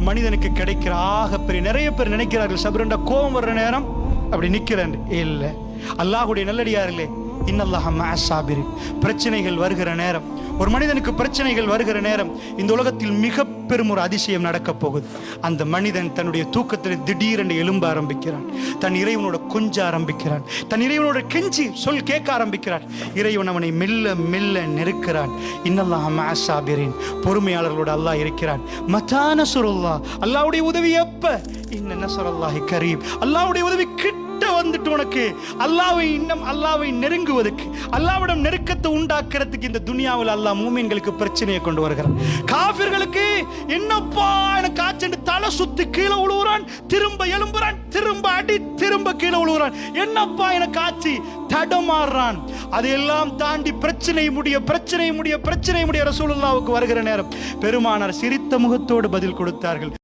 மனிதனுக்கு கிடைக்கிற ஆகப்பெரிய, நிறைய பேர் நினைக்கிறார்கள் சபருண்டா கோபம் வர்ற நேரம் அப்படி நிக்கிறேன். இல்லை, அல்லாஹ்வுடைய நல்லடியார்களே, இன்னல்லாஹ மஅஸ் ஸாபிரின். பிரச்சனைகள் வருகிற நேரம், ஒரு மனிதனுக்கு பிரச்சனைகள் வருகிற நேரம், இந்த உலகத்தில் மிக பெரும் ஒரு அதிசயம் நடக்க போகுது. அந்த மனிதன் தன்னுடைய தூக்கத்தில் திடீரென்று எழும்ப ஆரம்பிக்கிறான், தன் இறைவனோட கொஞ்ச ஆரம்பிக்கிறான், தன் இறைவனோட கெஞ்சி சொல் கேட்க ஆரம்பிக்கிறான். இறைவன் அவனை மெல்ல மெல்ல நெருக்கிறான். இன்னல்லாஹ மஅஸ் ஸாபிரின். பொறுமையாளர்களோட அல்லாஹ் இருக்கிறான். மதா நஸ்ருல்லாஹ். அல்லாஹ்வுடைய உதவி எப்ப? இன்ன நஸ்ருல்லாஹி கரீம். அல்லாஹ்வுடைய உதவி கிட்ட வந்துட்டு உனக்கு அல்லாஹ்வை நெருங்குவதற்கு, அல்லாஹ்விடம் நெருக்கத்தை உண்டாக்குறதுக்கு இந்த துனியாவில் அல்லாஹ் மூமின்களுக்கு பிரச்சனையை கொண்டு வருகிறான். காஃபிர்களுக்கு என்னப்பா எனக்கு காய்ச்சல் தலை சுத்தி கீழே விழுவுறான், திரும்ப எழும்புறான், திரும்ப அடி, திரும்ப கீழே விழுவுறான், என்னப்பா எனக்கு ஆச்சு தடமாறுறான். அதையெல்லாம் தாண்டி பிரச்சனை முடிய ரசூலுல்லாஹ்வுக்கு வருகிற நேரம் பெருமானார் சிரித்த முகத்தோடு பதில் கொடுத்தார்கள்.